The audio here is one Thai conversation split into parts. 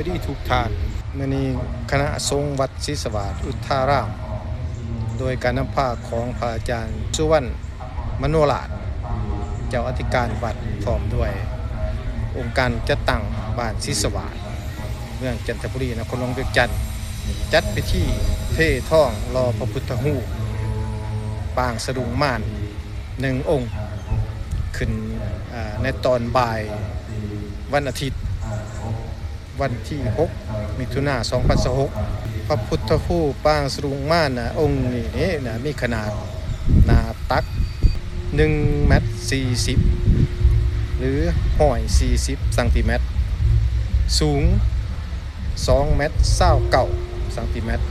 ายดีทุกท่านมื้อนี้คณะสงฆ์วัดศรีสวัสดิ์อุทารามโดยการนำพาของพระอาจารย์สุวรรณมโนราชเจ้าอธิการวัดพร้อมด้วยองค์การจัดตั้งบ้านศรีสวัสดิ์เมืองจันทบุรีนครหลวงเวียงจันทร์จัดพิธีเทท่องรอพระพุทธรูปปางสะดุ้งม่าน1 องค์ขึ้นในตอนบ่ายวันอาทิตย์วันที่6 มิถุนายน 2026พระพุทธรูปปางสะดุ้งม่านองค์นี้นะมีขนาดหน้าตัก1 เมตร 40หรือ140 เซนติเมตรสูง2 เมตร 29 เซนติเมตร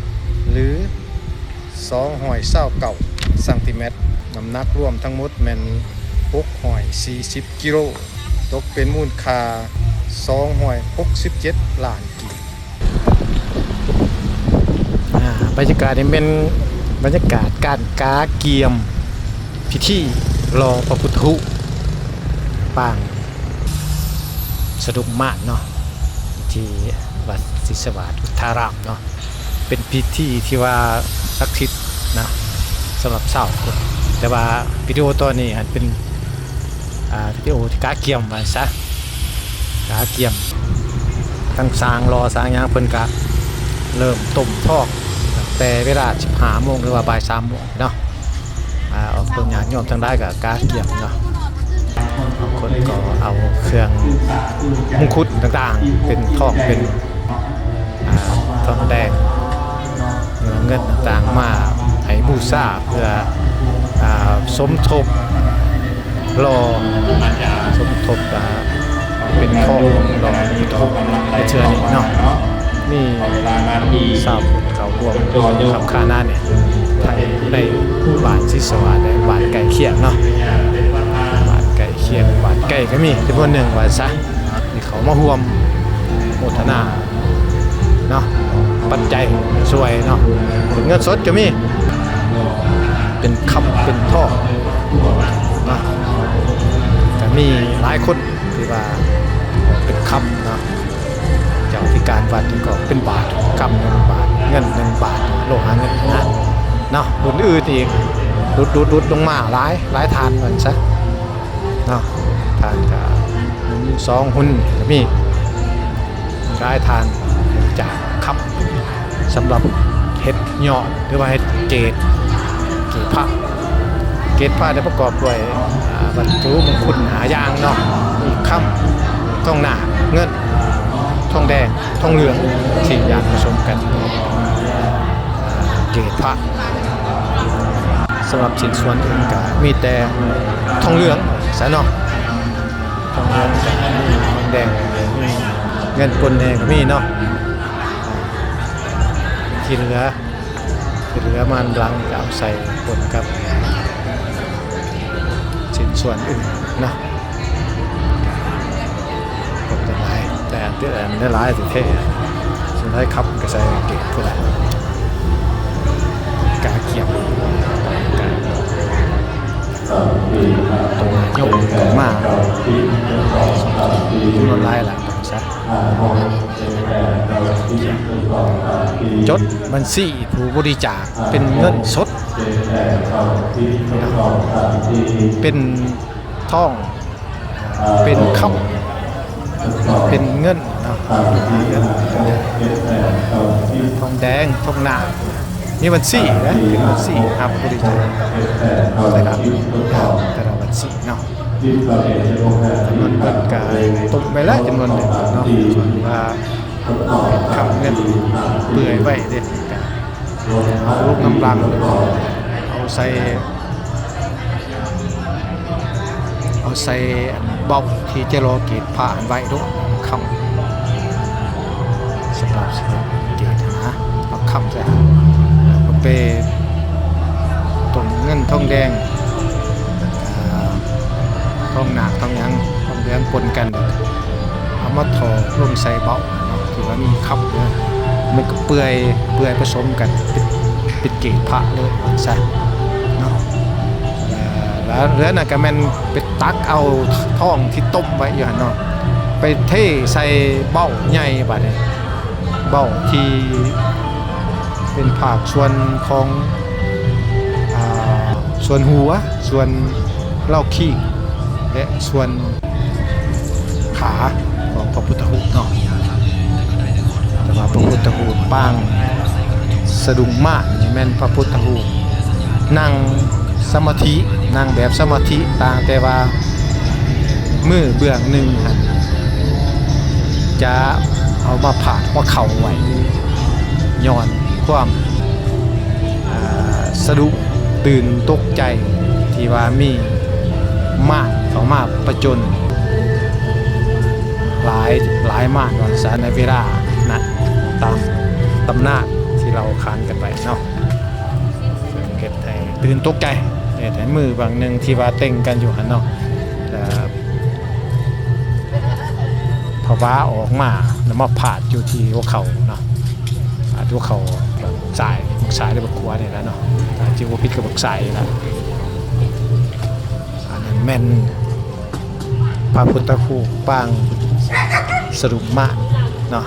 หรือ229 เซนติเมตรน้ำหนักรวมทั้งหมดแม่น640 กิโลตกเป็นมูลค่า267 ล้านกีบบรรยากาศนี่เป็นบรรยากาศการกาเกียมพิธีรอพระพุทธรูปปางสะดุ้งม่านเนาะที่วัดศรีสวัสดิ์อุทารามเนาะเป็นพิธีที่ว่าศักดิ์สิทธิ์นะสำหรับชาวพุทธแต่ว่าวิดีโอตัวนี้เป็นวิดีโอที่กาเกียมว่าซะกาเกียมทั้งสร้างรอสร้างยางเพิ่นกะเริ่มต้มทอกแต่เวลา 15 โมงหรือว่าบ่าย 3 โมงเนาะออกต้นญาติโยมทั้งได้กับกาเกียมเนาะคนก็เอาเครื่องมงคุดต่างๆเป็นทองเป็นทองแดงเงินต่างๆมาให้บูชาเพื่อสมทบรอสมทบเป็นทองรอทุกเชื่อนี่เนาะนี่ทราบเขารวมคำค่าหน้าเนี่ยไทยในบ้านศรีสวัสดิ์บ้านไก่เคียงเนาะบ้านไก่เคียงบ้านไก่ก็มีจำนวนหนึ่งว่าซะนี่เขามาร่วมโมทนาเนาะปัจจัยสวยเนาะเงินสดก็มีเป็นคำเป็นท่อเนาะแต่มีหลายคนที่ว่าเป็นคำเนาะเจ้าที่การวัดก็เป็นบาทคำ1 บาทเงิน1 บาทโลหะเงินนะเนาะรุ่นอื่นอีกดุดลงมาหลายทานเหมือนซะเนาะทานกับ2 หุ่นก็มีหลายทานจากคับสำหรับเห็ดยอดหรือว่าเห็ดเกศผ้าได้ประกอบด้วยวัตถุมงคลหายางเนาะมีค่ำทองหนาเงินทองแดงทองเหลือง4 อย่างผสมกันเกศผ้าสำหรับชิ้นส่วนอื่นก็มีแต่ทองเหลืองซะเนาะทองเหลืองกับทองแดงเงินปนแดงก็มีเนาะที่เหลือมันหลังกับใส่ปนกับชิ้นส่วนอื่นเนาะปนจะหลายแต่ได้หลายสิเท่สุดท้ายขับก็ใส่เกศผู้ใดกาเกียบตัวโยกตัวมากตัวลายหลังซะจดบัญชีผู้บริจาคเป็นเงินสดเป็นทองเป็นคำเป็นเงินทองแดงทองหนามีบัญชีนะเป็นบัญชีครับบริจาคแต่ละบัญชีเนาะจำนวนเงินก็ตกไปแล้วจำนวนหนึ่งเนาะส่วนว่าคำเงินเปื่อยไว้เด็ดเอาลูกน้ำรังเอาใส่เบาที่จะรอเกศผ่านไว้ด้วยคำสำหรับเกศเอาคำใส่ไปต้มเงินทองแดงทองหนักทองยังทองแดงปนกันเอามาทอลงใส่เบาถือว่ามีคับเลยมันก็เปื่อยผสมกันเป็นเกศพระเลยใช่เนาะแล้วเหลือน่ะก็มันไปตักเอาทองที่ต้มไว้อยู่หั่นเนาะไปเทใส่เบ้าใหญ่บัดนี้ เบ้าที่เป็นภาคส่วนของส่วนหัวส่วนเล่าขี้และส่วนขาของพระพุทธรูปเนาะแต่ว่าพระพุทธรูปปางสะดุงมานี่แม่นพระพุทธรูปนั่งสมาธินั่งแบบสมาธิต่างแต่ว่ามือเบื้องหนึ่งหั่นจะเอามาผาดหัวเข่าไว้ย้อนความสะดุ้งตื่นตกใจที่ว่ามีม่านเขามาประจนหลายม่านวันสารในเวลานะตามตำนานที่เราค้านกันไปเนาะซึ่งเก็บให้ตื่นตกใจแต่มือบางหนึ่งที่ว่าเต้งกันอยู่หันเนาะภาวะออกมาแล้วมาผาดอยู่ที่หัวเข่าเนาะผาดหัวเข่าแบบสายหรือแบบขวาเนี่ยแล้วเนาะจิวพิษกับบักสายนะอันนั้นแม่นพระพุทธรูปปางสรุปมากเนาะ